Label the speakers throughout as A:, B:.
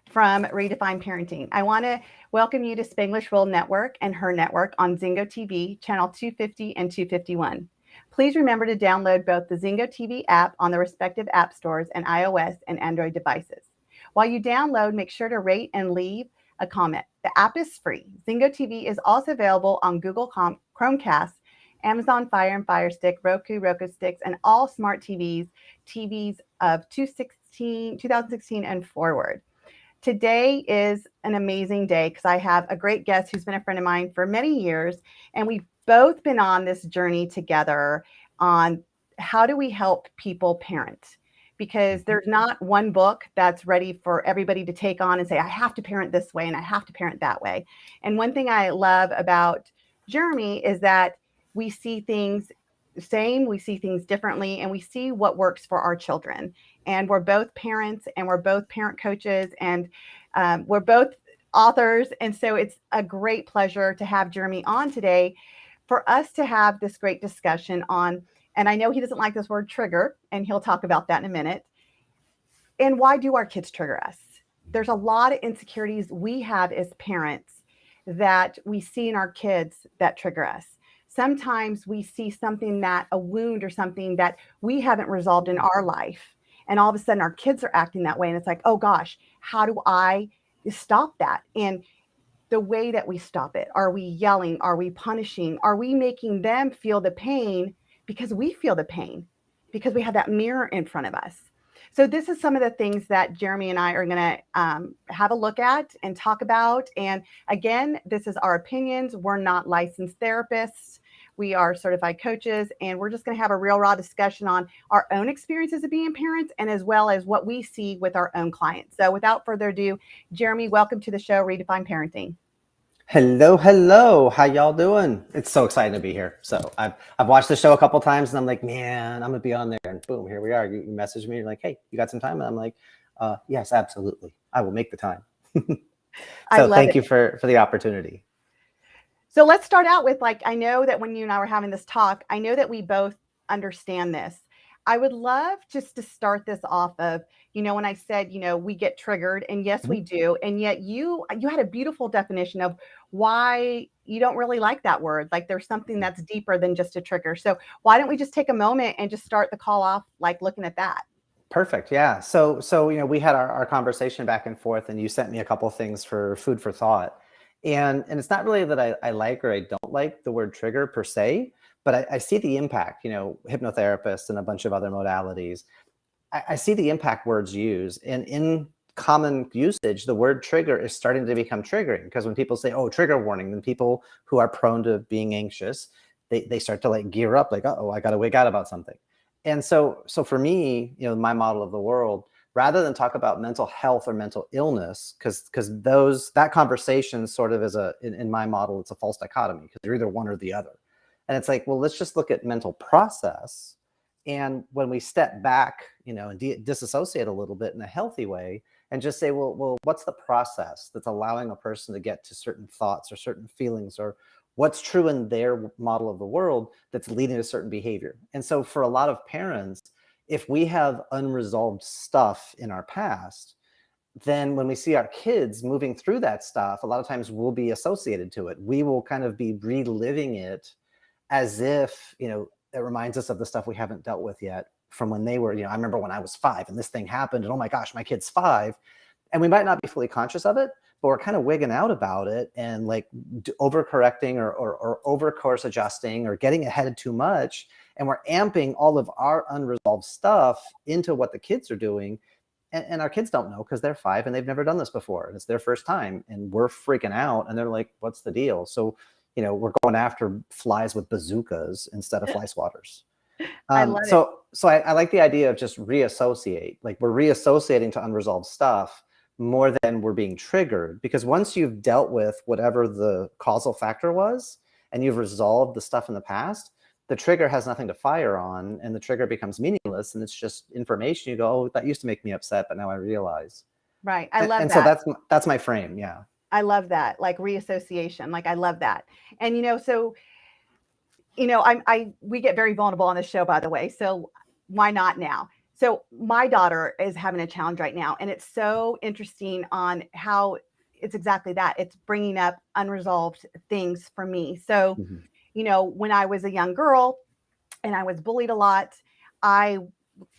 A: from Redefine Parenting. I want to welcome you to Spanglish World Network and her network on Zingo TV, channel 250 and 251. Please remember to download both the Zingo TV app on the respective app stores and iOS and Android devices. While you download, make sure to rate and leave a comment. The app is free. Zingo TV is also available on Google Chromecast, Amazon Fire and Fire Stick, Roku Sticks, and all smart TVs of 2016 and forward. Today is an amazing day because I have a great guest who's been a friend of mine for many years, and we've both been on this journey together on how do we help people parent, because there's not one book that's ready for everybody to take on and say, I have to parent this way and I have to parent that way. And one thing I love about Jeremy is that we see things the same, we see things differently, and we see what works for our children. And we're both parents and we're both parent coaches and we're both authors. And so it's a great pleasure to have Jeremy on today for us to have this great discussion on, and I know he doesn't like this word trigger, and he'll talk about that in a minute. And why do our kids trigger us? There's a lot of insecurities we have as parents that we see in our kids that trigger us. Sometimes we see something that a wound or something that we haven't resolved in our life. And all of a sudden our kids are acting that way. And it's like, oh gosh, how do I stop that? And the way that we stop it, are we yelling? Are we punishing? Are we making them feel the pain because we feel the pain, because we have that mirror in front of us? So this is some of the things that Jeremy and I are going to have a look at and talk about. And again, this is our opinions. We're not licensed therapists. We are certified coaches, and we're just going to have a real raw discussion on our own experiences of being parents and as well as what we see with our own clients. So without further ado, Jeremy, welcome to the show, Redefine Parenting.
B: Hello. How y'all doing? It's so exciting to be here. So I've watched the show a couple times and I'm like, man, I'm going to be on there. And boom, here we are. You message me. You're like, hey, you got some time? And I'm like, yes, absolutely. I will make the time. So thank you for the opportunity.
A: So let's start out with, like, I know that when you and I were having this talk, I know that we both understand this. I would love just to start this off of, when I said, we get triggered, and yes, we do. And yet you had a beautiful definition of why you don't really like that word. Like there's something that's deeper than just a trigger. So why don't we just take a moment and just start the call off, like looking at that?
B: Perfect. Yeah. So we had our conversation back and forth, and you sent me a couple of things for food for thought. And it's not really that I like or I don't like the word trigger per se, but I see the impact, hypnotherapists and a bunch of other modalities. I see the impact words use, and in common usage, the word trigger is starting to become triggering, because when people say, oh, trigger warning, then people who are prone to being anxious, they start to like gear up like, oh, I got to wake out about something. And so for me, my model of the world, rather than talk about mental health or mental illness, because that conversation sort of is in my model, it's a false dichotomy, because you're either one or the other. And it's like, well, let's just look at mental process. And when we step back, and disassociate a little bit in a healthy way, and just say, well, what's the process that's allowing a person to get to certain thoughts or certain feelings, or what's true in their model of the world that's leading to certain behavior? And so for a lot of parents, if we have unresolved stuff in our past, then when we see our kids moving through that stuff, a lot of times we'll be associated to it. We will kind of be reliving it as if, it reminds us of the stuff we haven't dealt with yet from when they were, I remember when I was 5 and this thing happened, and oh my gosh, my kid's 5. And we might not be fully conscious of it, but we're kind of wigging out about it and like overcorrecting or over course adjusting or getting ahead too much. And we're amping all of our unresolved stuff into what the kids are doing. And our kids don't know, because they're 5 and they've never done this before. And it's their first time, and we're freaking out, and they're like, what's the deal? So, we're going after flies with bazookas instead of fly swatters.
A: I love
B: it. So I like the idea of just reassociate. Like we're reassociating to unresolved stuff more than we're being triggered, because once you've dealt with whatever the causal factor was and you've resolved the stuff in the past, the trigger has nothing to fire on, and the trigger becomes meaningless, and it's just information. You go, oh, that used to make me upset, but now I realize.
A: Right. I love that.
B: And so that's my frame. Yeah.
A: I love that. Like reassociation. Like I love that. And we get very vulnerable on this show, by the way. So why not now? So my daughter is having a challenge right now, and it's so interesting on how it's exactly that. It's bringing up unresolved things for me. So,
B: Mhm.
A: when I was a young girl and I was bullied a lot, I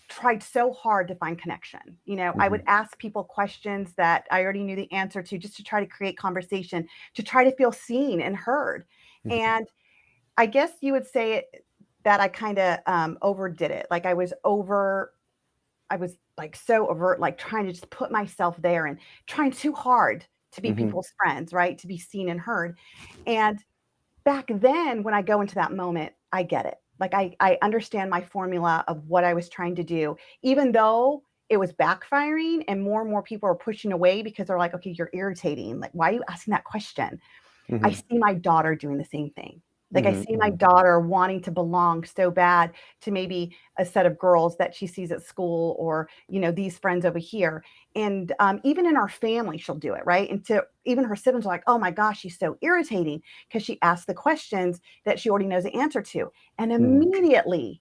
A: tried so hard to find connection. I would
B: Mhm.
A: ask people questions that I already knew the answer to, just to try to create conversation, to try to feel seen and heard.
B: Mhm.
A: And I guess you would say that I kind of overdid it. Like I was like so overt, like trying to just put myself there and trying too hard to be
B: Mhm.
A: people's friends, right? To be seen and heard. And back then, when I go into that moment, I get it. Like I understand my formula of what I was trying to do, even though it was backfiring and more people are pushing away because they're like, okay, you're irritating. Like, why are you asking that question? I
B: Mhm.
A: see my daughter doing the same thing. Like I
B: Mhm.
A: see my
B: Mhm.
A: daughter wanting to belong so bad to maybe a set of girls that she sees at school, or these friends over here. And even in our family, she'll do it, right? And to even her siblings are like, "Oh my gosh, she's so irritating," because she asks the questions that she already knows the answer to, and
B: Mhm.
A: immediately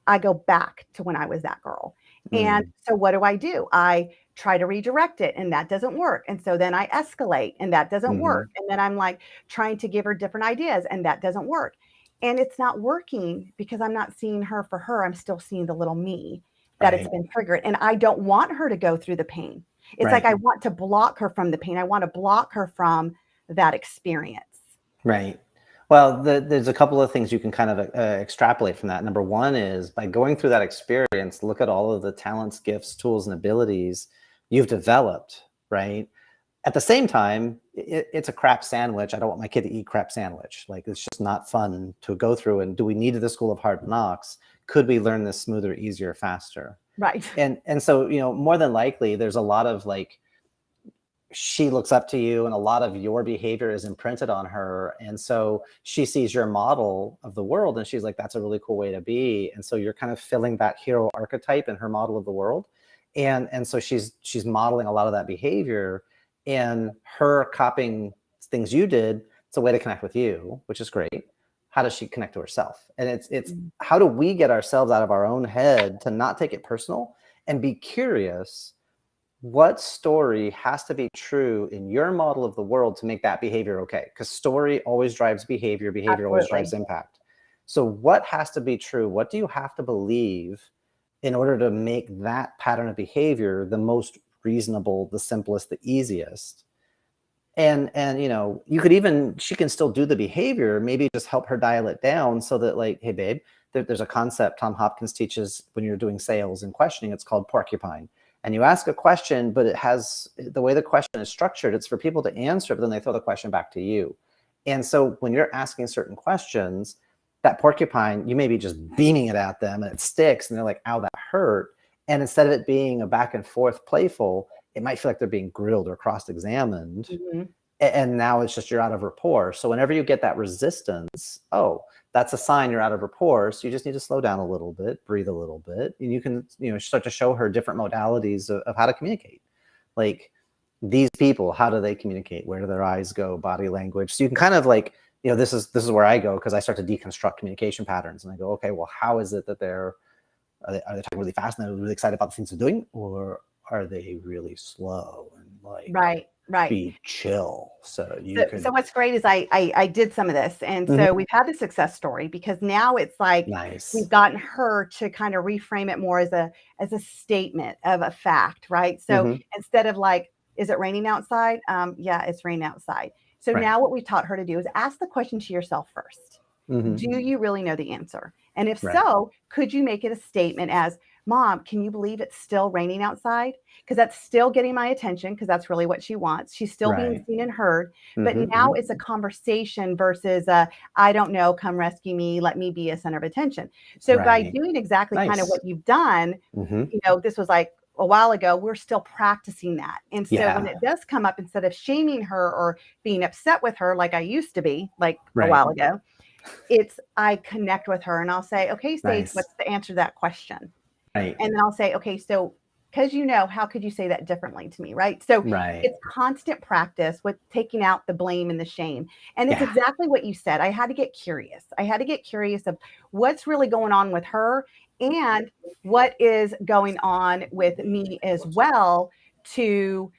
A: I go back to when I was that girl. And
B: Mhm.
A: so what do? I try to redirect it, and that doesn't work. And so then I escalate, and that doesn't work.
B: Mhm.
A: And then I'm like trying to give her different ideas, and that doesn't work. And it's not working because I'm not seeing her for her. I'm still seeing the little me that it's
B: Right.
A: been triggered. And I don't want her to go through the pain. It's like
B: Right.
A: I want to block her from the pain. I want to block her from that experience.
B: Right. Well, there's a couple of things you can kind of extrapolate from that. Number one is by going through that experience, look at all of the talents, gifts, tools, and abilities you've developed, right? At the same time, it's a crap sandwich. I don't want my kid to eat crap sandwich. Like, it's just not fun to go through. And do we need the school of hard knocks? Could we learn this smoother, easier, faster?
A: Right.
B: And so, more than likely, there's a lot of like, she looks up to you and a lot of your behavior is imprinted on her, and so she sees your model of the world and she's like, that's a really cool way to be, and so you're kind of filling that hero archetype in her model of the world, and so she's modeling a lot of that behavior, and her copying things you did. It's a way to connect with you, which is great. How does she connect to herself? And it's
A: Mm.
B: how do we get ourselves out of our own head to not take it personal and be curious? What story has to be true in your model of the world to make that behavior okay? Because story always drives behavior, behavior always drives
A: Absolutely.
B: impact. So what has to be true? What do you have to believe in order to make that pattern of behavior the most reasonable, the simplest, the easiest? And you could even, she can still do the behavior, maybe just help her dial it down so that, like, hey babe, there's a concept Tom Hopkins teaches when you're doing sales and questioning. It's called porcupine. And you ask a question, but it has, the way the question is structured, it's for people to answer, but then they throw the question back to you. And so when you're asking certain questions, that porcupine, you may be just beaming it at them and it sticks and they're like, ow, that hurt. And instead of it being a back and forth playful, it might feel like they're being grilled or cross-examined.
A: Mhm.
B: And now it's just, you're out of rapport. So whenever you get that resistance, oh, that's a sign you're out of rapport. So you just need to slow down a little bit, breathe a little bit, and you can, start to show her different modalities of how to communicate. Like, these people, how do they communicate? Where do their eyes go? Body language. So you can kind of like, this is where I go, because I start to deconstruct communication patterns, and I go, okay, well, how is it that are they talking really fast and they're really excited about the things they're doing, or are they really slow and like,
A: Right. Right.
B: be chill so you
A: So
B: could.
A: what's great is I did some of this, and
B: Mhm.
A: so we've had the success story because now it's like we've
B: Nice.
A: gotten her to kind of reframe it more as a statement of a fact, right? So
B: Mhm.
A: instead of like, is it raining outside? Yeah, it's raining outside. So
B: Right.
A: now what we taught her to do is ask the question to yourself first.
B: Mhm.
A: Do you really know the answer? And if
B: Right.
A: so, could you make it a statement as, Mom, can you believe it's still raining outside? Because that's still getting my attention, because that's really what she wants. She's still being
B: Right.
A: seen and heard. But
B: Mhm.
A: now
B: Mhm.
A: it's a conversation versus I don't know, come rescue me, let me be a center of attention. So by
B: Right.
A: doing exactly kind of
B: Nice.
A: what you've done,
B: Mhm.
A: this was like a while ago, we're still practicing that. And so when
B: Yeah.
A: it does come up, instead of shaming her or being upset with her like I used to be, like a
B: Right.
A: while ago, it's I connect with her and I'll say, okay, Sage,
B: Nice.
A: what's the answer to that question?
B: Right.
A: And then I'll say, okay, so because how could you say that differently to me? Right. So
B: Right.
A: it's constant practice with taking out the blame and the shame. And it's
B: Yeah.
A: exactly what you said. I had to get curious. I had to get curious of what's really going on with her. and what is going on with me as well to,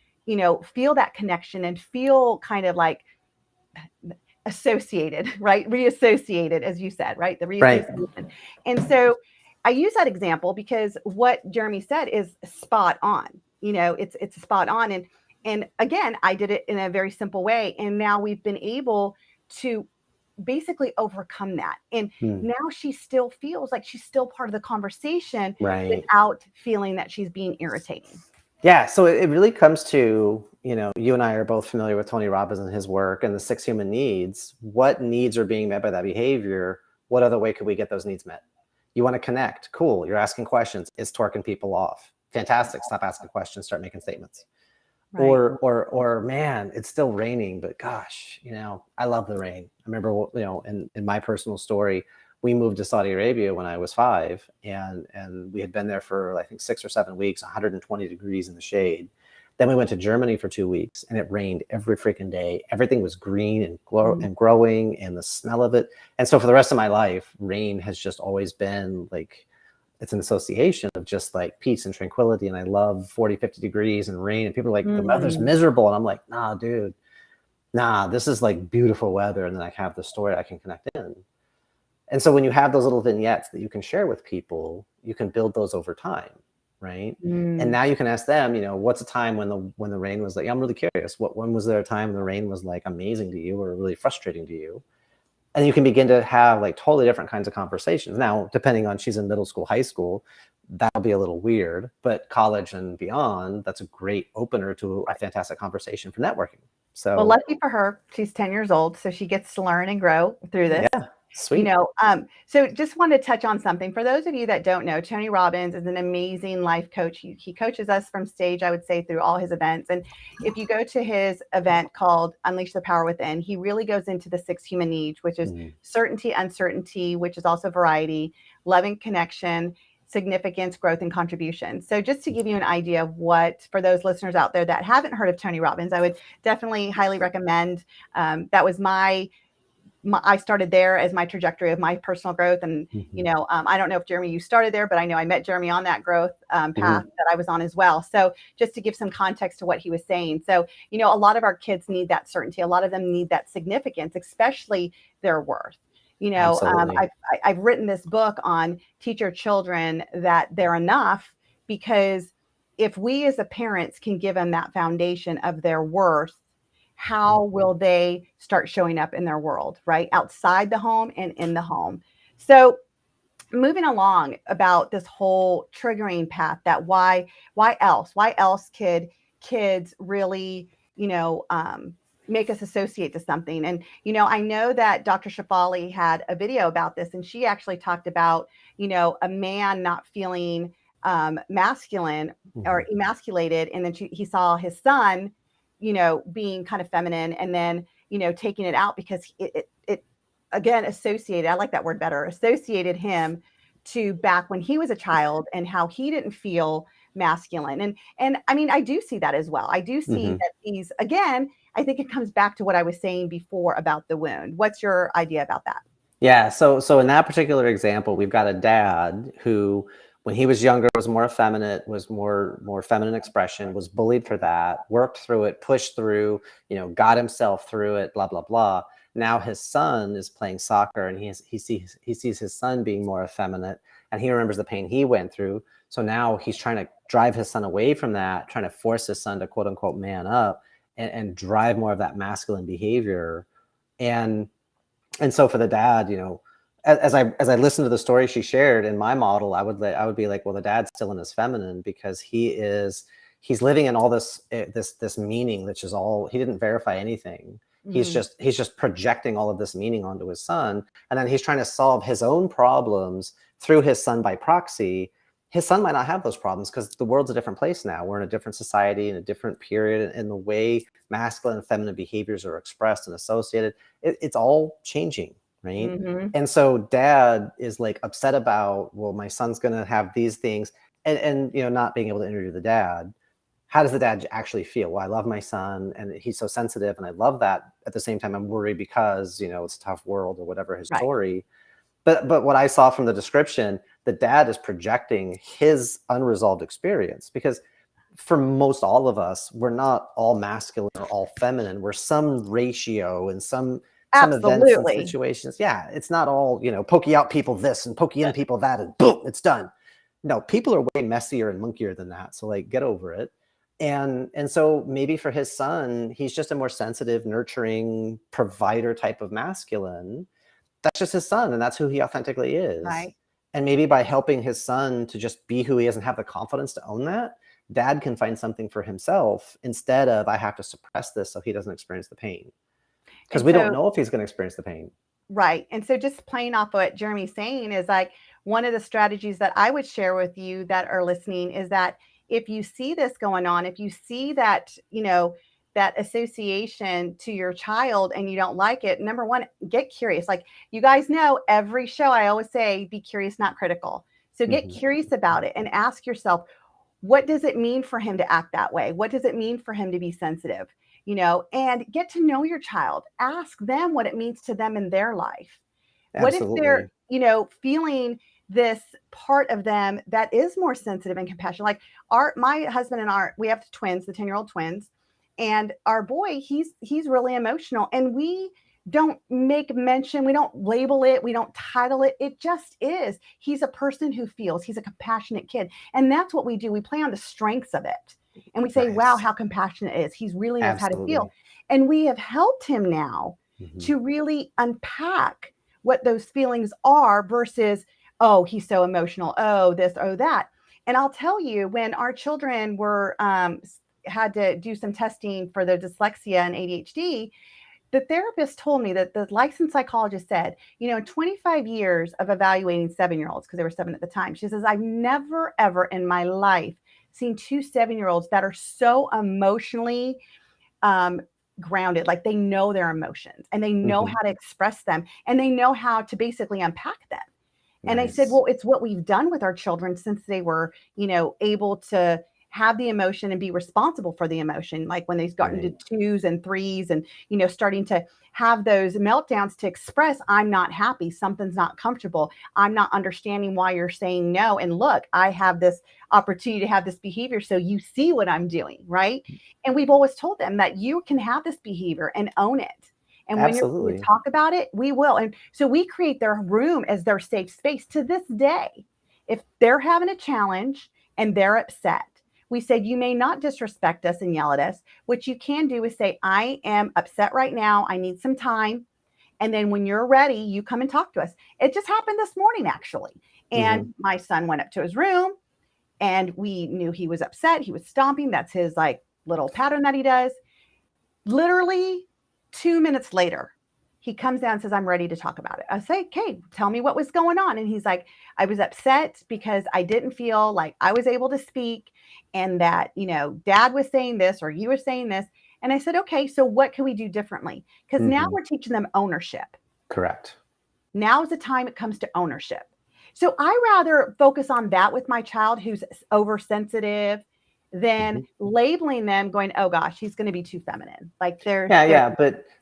A: feel that connection and feel kind of like associated, right? Reassociated, as you said, right? The
B: Right.
A: reassociation. And so I use that example because what Jeremy said is spot on. It's spot on. And again, I did it in a very simple way. And now we've been able to basically overcome that. And now she still feels like she's still part of the conversation
B: Right.
A: without feeling that she's being irritating.
B: Yeah. So it really comes to, you and I are both familiar with Tony Robbins and his work and the 6 human needs. What needs are being met by that behavior? What other way could we get those needs met? You want to connect. Cool. You're asking questions. It's torquing people off. Fantastic. Stop asking questions. Start making statements.
A: Right.
B: Or man, it's still raining, but gosh, I love the rain. I remember, in my personal story, we moved to Saudi Arabia when I was 5, and we had been there for, I think, 6 or 7 weeks, 120 degrees in the shade. Then we went to Germany for 2 weeks, and it rained every freaking day. Everything was green and growing, and the smell of it. And so for the rest of my life, rain has just always been like, it's an association of just like peace and tranquility. And I love 40, 50 degrees and rain. And people are like, the weather's miserable. And I'm like, nah, dude, this is like beautiful weather. And then I have the story I can connect in. And so when you have those little vignettes that you can share with people, you can build those over time, right? And now you can ask them, what's a time when the rain was like, I'm really curious. When was there a time when the rain was like amazing to you or really frustrating to you? And you can begin to have like totally different kinds of conversations. Now, depending on she's in middle school, high school, that'll be a little weird, but college and beyond, that's a great opener to a fantastic conversation for networking. So,
A: well, lucky for her, she's 10 years old, so she gets to learn and grow through this.
B: Yeah, sweet.
A: So just want to touch on something. For those of you that don't know, Tony Robbins is an amazing life coach. He coaches us from stage, I would say, through all his events. And if you go to his event called Unleash the Power Within, he really goes into the 6 human needs, which is certainty, uncertainty, which is also variety, loving connection, significance, growth, and contribution. So just to give you an idea of what, for those listeners out there that haven't heard of Tony Robbins, I would definitely highly recommend. That was I started there as my trajectory of my personal growth. And, I don't know if Jeremy, you started there, but I know I met Jeremy on that growth path that I was on as well. So just to give some context to what he was saying. So, a lot of our kids need that certainty. A lot of them need that significance, especially their worth. I've written this book on teach your children that they're enough, because if we as a parents can give them that foundation of their worth, how will they start showing up in their world, right? Outside the home and in the home. So moving along about this whole triggering path, that why else could kids really, make us associate to something? And, I know that Dr. Shafali had a video about this, and she actually talked about, a man not feeling masculine or emasculated. And then he saw his son, being kind of feminine, and then, taking it out because it again, associated, I like that word better, associated him to back when he was a child and how he didn't feel masculine. And I mean, I do see that as well. I do see that again, I think it comes back to what I was saying before about the wound. What's your idea about that?
B: Yeah. So in that particular example, we've got a dad who, when he was younger, was more effeminate, was more feminine expression, was bullied for that, worked through it, pushed through, got himself through it, blah, blah, blah. Now his son is playing soccer, and he sees his son being more effeminate, and he remembers the pain he went through. So now he's trying to drive his son away from that, trying to force his son to quote unquote man up and drive more of that masculine behavior. And so for the dad, as I listened to the story she shared in my model, I would be like, well, the dad's still in his feminine, because he's living in all this meaning, which is all, he didn't verify anything. He's just projecting all of this meaning onto his son, and then he's trying to solve his own problems through his son by proxy. His son might not have those problems because the world's a different place now. We're in a different society, in a different period, and the way masculine and feminine behaviors are expressed and associated, it's all changing, right? And so dad is like upset about, well, my son's going to have these things, and not being able to interview the dad. How does the dad actually feel? Well, I love my son, and he's so sensitive, and I love that. At the same time, I'm worried because, it's a tough world, or whatever his story. But what I saw from the description, the dad is projecting his unresolved experience, because for most all of us, we're not all masculine or all feminine. We're some ratio and some events and
A: Absolutely.
B: situations. Yeah, it's not all, pokey out people this and pokey in people that, and boom, it's done. No, people are way messier and munkier than that. So like, get over it. And so maybe for his son, he's just a more sensitive, nurturing provider type of masculine. That's just his son, and that's who he authentically is.
A: Right.
B: And maybe by helping his son to just be who he is and have the confidence to own that, dad can find something for himself instead of, I have to suppress this so he doesn't experience the pain. Because we don't know if he's going to experience the pain.
A: Right. And so just playing off what Jeremy's saying is like, one of the strategies that I would share with you that are listening is that if you see this going on, if you see that, that association to your child and you don't like it, number one, get curious. Like, you guys know, every show I always say, be curious, not critical. So get curious about it and ask yourself, what does it mean for him to act that way? What does it mean for him to be sensitive? And get to know your child. Ask them what it means to them in their life.
B: Absolutely.
A: What if they're, feeling this part of them that is more sensitive and compassionate? Like my husband and we have twins, the 10-year-old twins, and our boy, he's really emotional, and we don't make mention, we don't label it, we don't title it. It just is. He's a person who feels. He's a compassionate kid. And that's what we do. We play on the strengths of it. And we say, wow, how compassionate it is. He really knows how to feel. And we have helped him now to really unpack what those feelings are versus, oh, he's so emotional. Oh, this, oh, that. And I'll tell you, when our children were had to do some testing for their dyslexia and ADHD, the therapist told me that the licensed psychologist said, in 25 years of evaluating 7-year-olds, because they were 7 at the time, she says, I've never, ever in my life seen 2 7-year-olds that are so emotionally grounded. Like, they know their emotions and they know how to express them and they know how to basically unpack them. And I said, well, it's what we've done with our children since they were, able to have the emotion and be responsible for the emotion. Like when they've gotten to 2s and 3s and, starting to have those meltdowns to express, I'm not happy. Something's not comfortable. I'm not understanding why you're saying no. And look, I have this opportunity to have this behavior. So you see what I'm doing, right? And we've always told them that you can have this behavior and own it. And when you talk about it, we will. And so we create their room as their safe space to this day. If they're having a challenge and they're upset, we said, you may not disrespect us and yell at us. What you can do is say, I am upset right now. I need some time. And then when you're ready, you come and talk to us. It just happened this morning, actually. And my son went up to his room and we knew he was upset. He was stomping. That's his like little pattern that he does. Literally 2 minutes later, he comes down and says, I'm ready to talk about it. I say, okay, tell me what was going on. And he's like, I was upset because I didn't feel like I was able to speak and that, dad was saying this or you were saying this. And I said, okay, so what can we do differently? Because now we're teaching them ownership.
B: Correct.
A: Now is the time it comes to ownership. So I rather focus on that with my child who's oversensitive than labeling them going, oh gosh, he's going to be too feminine. Like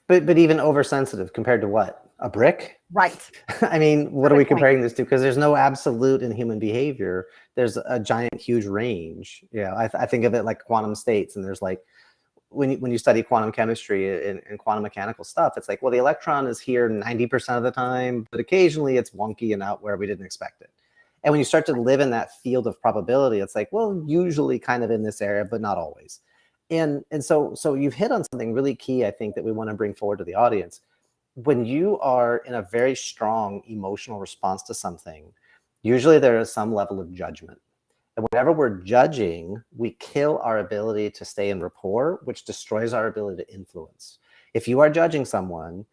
B: but even oversensitive compared to what? A brick?
A: Right.
B: I mean, what are we comparing this to? Because there's no absolute in human behavior. There's a giant, huge range. I think of it like quantum states, and there's like, when you study quantum chemistry and quantum mechanical stuff, it's like, well, the electron is here 90% of the time, but occasionally it's wonky and out where we didn't expect it. And when you start to live in that field of probability, it's like, well, usually kind of in this area, but not always. And so you've hit on something really key, I think, that we want to bring forward to the audience. When you are in a very strong emotional response to something, usually there is some level of judgment. And whenever we're judging, we kill our ability to stay in rapport, which destroys our ability to influence. If you are judging someone,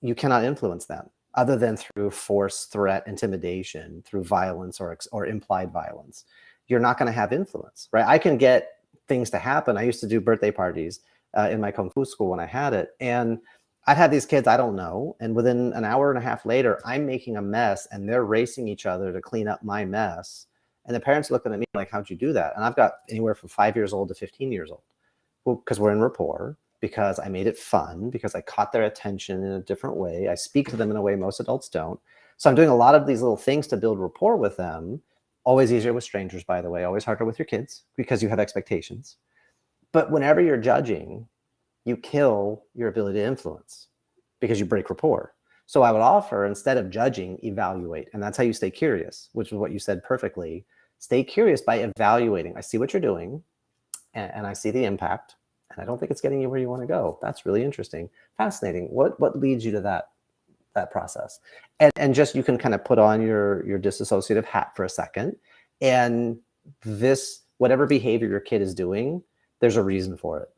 B: you cannot influence them other than through force, threat, intimidation, through violence or implied violence. You're not going to have influence, right? I can get things to happen. I used to do birthday parties in my Kung Fu school when I had it. And I'd have these kids I don't know. And within an hour and a half later, I'm making a mess and they're racing each other to clean up my mess. And the parents are looking at me like, how'd you do that? And I've got anywhere from 5 years old to 15 years old. Well, because we're in rapport, because I made it fun, because I caught their attention in a different way. I speak to them in a way most adults don't. So I'm doing a lot of these little things to build rapport with them. Always easier with strangers, by the way, always harder with your kids because you have expectations. But whenever you're judging, you kill your ability to influence because you break rapport. So I would offer, instead of judging, evaluate. And that's how you stay curious, which is what you said perfectly. Stay curious by evaluating. I see what you're doing and I see the impact. And I don't think it's getting you where you want to go. That's really interesting. Fascinating. What leads you to that process? And just, you can kind of put on your disassociative hat for a second. And this, whatever behavior your kid is doing, there's a reason for it.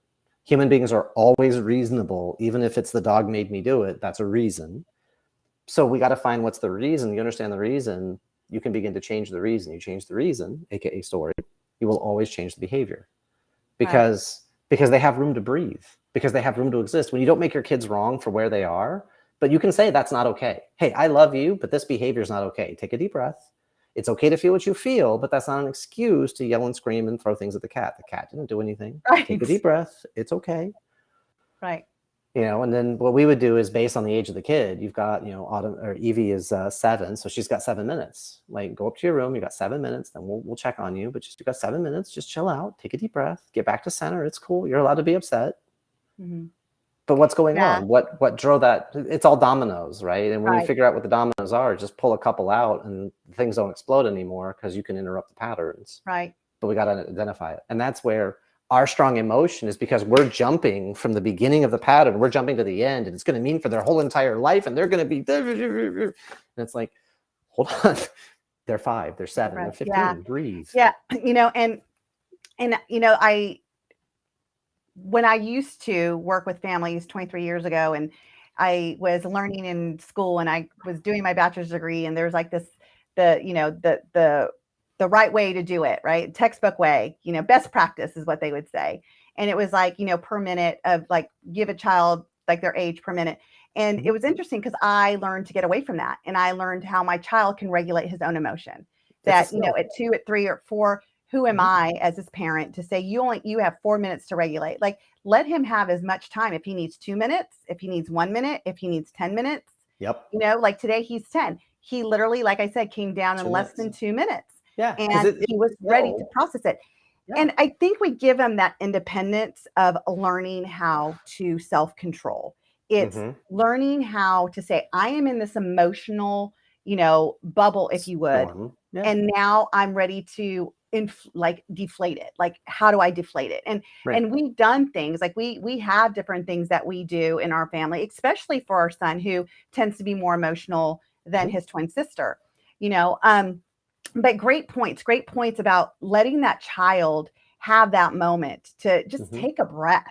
B: Human beings are always reasonable. Even if it's the dog made me do it, that's a reason. So we got to find what's the reason. You understand the reason, you can begin to change the reason. You change the reason, AKA story, you will always change the behavior. Because they have room to breathe, because they have room to exist. When you don't make your kids wrong for where they are, but you can say that's not okay. Hey, I love you, but this behavior is not okay. Take a deep breath. It's okay to feel what you feel, but that's not an excuse to yell and scream and throw things at the cat. The cat didn't do anything. Take a deep breath. It's okay.
A: Right.
B: And then what we would do is, based on the age of the kid, you've got, Autumn, or Evie is 7. So she's got 7 minutes. Like, go up to your room. You got 7 minutes. Then we'll check on you. But you got 7 minutes. Just chill out. Take a deep breath. Get back to center. It's cool. You're allowed to be upset. Mm-hmm. But what's going on? What drove that? It's all dominoes, right? And when you figure out what the dominoes are, just pull a couple out and things don't explode anymore, because you can interrupt the patterns.
A: Right.
B: But we got to identify it. And that's where our strong emotion is, because we're jumping from the beginning of the pattern. We're jumping to the end, and it's going to mean for their whole entire life. And they're going to be, and it's like, hold on. They're 5, they're 7, they're 15, breathe.
A: Yeah. When I used to work with families 23 years ago, and I was learning in school, and I was doing my bachelor's degree, and there's like this, the right way to do it, right? Textbook way, best practice is what they would say. And it was like, per minute of, like, give a child like their age per minute. And it was interesting because I learned to get away from that. And I learned how my child can regulate his own emotion. That, at 2, at 3, or 4, who am I as his parent to say you have 4 minutes to regulate? Like, let him have as much time. If he needs 2 minutes, if he needs 1 minute, if he needs 10 minutes.
B: Yep.
A: Like today he's 10. He literally, like I said, came down in less than 2 minutes.
B: Yeah.
A: And he was ready to process it. Yeah. And I think we give him that independence of learning how to self-control. It's learning how to say, I am in this emotional, bubble, if you would. Yeah. And now I'm ready to deflate it. Like, how do I deflate it? And we've done things like we have different things that we do in our family, especially for our son, who tends to be more emotional than his twin sister, but great points about letting that child have that moment to just take a breath,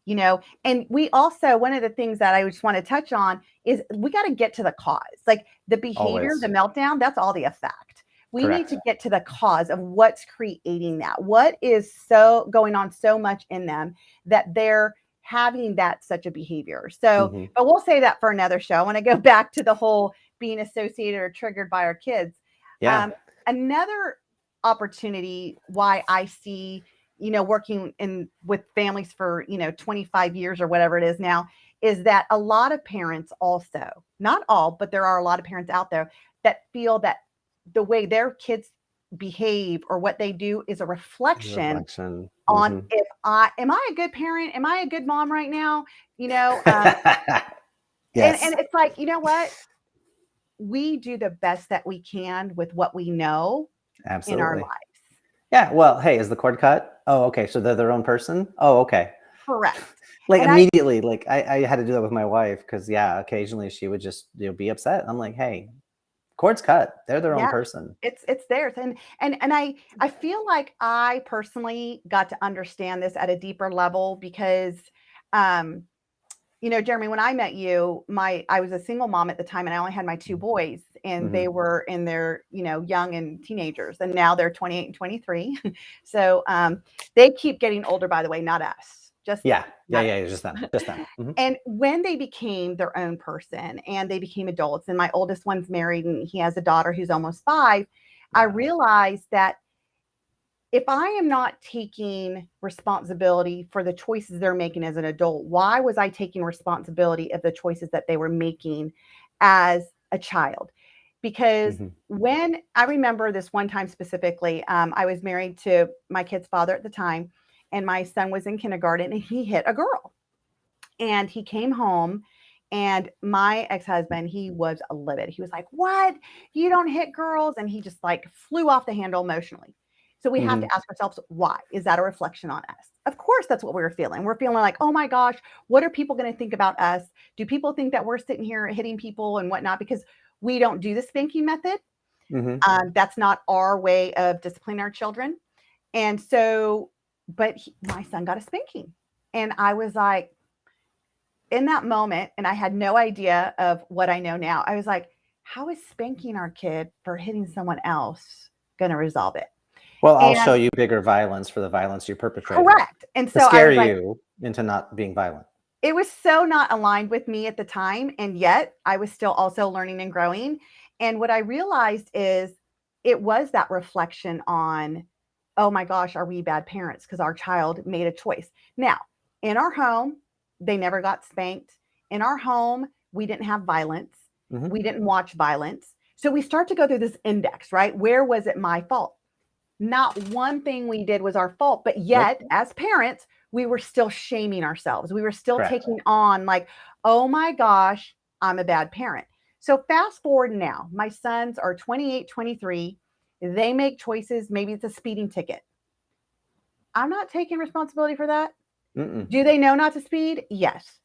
A: and we also, one of the things that I just want to touch on is we got to get to the cause. Like, the behavior, the meltdown, that's all the effect. We need to get to the cause of what's creating that. What is so going on so much in them that they're having that such a behavior. So, but we'll say that for another show. I want to go back to the whole being associated or triggered by our kids. Yeah. Another opportunity why I see, working with families for, 25 years or whatever it is now, is that a lot of parents also, not all, but there are a lot of parents out there that feel that the way their kids behave or what they do is a reflection on am I a good parent? Am I a good mom right now? Yes. And it's like, you know what? We do the best that we can with what we know in our lives.
B: Yeah. Well, hey, is the cord cut? Oh, okay. So they're their own person? Oh, okay.
A: Correct.
B: Like, and immediately, I had to do that with my wife, because occasionally she would just be upset. I'm like, hey, cord's cut. They're their own person.
A: It's theirs. And I feel like I personally got to understand this at a deeper level because Jeremy, when I met you, I was a single mom at the time, and I only had my 2 boys, and they were in their, young and teenagers, and now they're 28 and 23. So they keep getting older, by the way, not us. Just them. And when they became their own person and they became adults, and my oldest one's married and he has a daughter who's almost 5, I realized that if I am not taking responsibility for the choices they're making as an adult, why was I taking responsibility of the choices that they were making as a child? because
B: Mhm.
A: when I remember this one time specifically, I was married to my kid's father at the time, and my son was in kindergarten, and he hit a girl. And he came home, and my ex-husband, he was livid. He was like, "What? You don't hit girls?" And he just like flew off the handle emotionally. So we have
B: Mhm.
A: to ask ourselves, why? Is that a reflection on us? Of course, that's what we were feeling. We're feeling like, oh my gosh, what are people going to think about us? Do people think that we're sitting here hitting people and whatnot? Because we don't do the spanking method.
B: Mhm.
A: That's not our way of disciplining our children. And so, but my son got a spanking. And I was like, in that moment, and I had no idea of what I know now, I was like, how is spanking our kid for hitting someone else going to resolve it?
B: Well, I'll show
A: And
B: you bigger violence for the violence you perpetrated
A: correct. And
B: to
A: so I
B: scare
A: was like,
B: you into not being violent.
A: it was so not aligned with me at the time. And yet I was still also learning and growing. And what I realized is it was that reflection on, oh my gosh, are we bad parents? Because our child made a choice. Now, in our home, they never got spanked. In our home, we didn't have violence.
B: Mhm.
A: We didn't watch violence. So we start to go through this index, right? Where was it my fault? Not one thing we did was our fault, but yet
B: Nope.
A: as parents, we were still shaming ourselves. We were still
B: Correct.
A: taking on like, oh my gosh, I'm a bad parent. So fast forward now, my sons are 28, 23. They make choices. Maybe it's a speeding ticket. I'm not taking responsibility for that.
B: Mm-mm.
A: Do they know not to speed? Yes.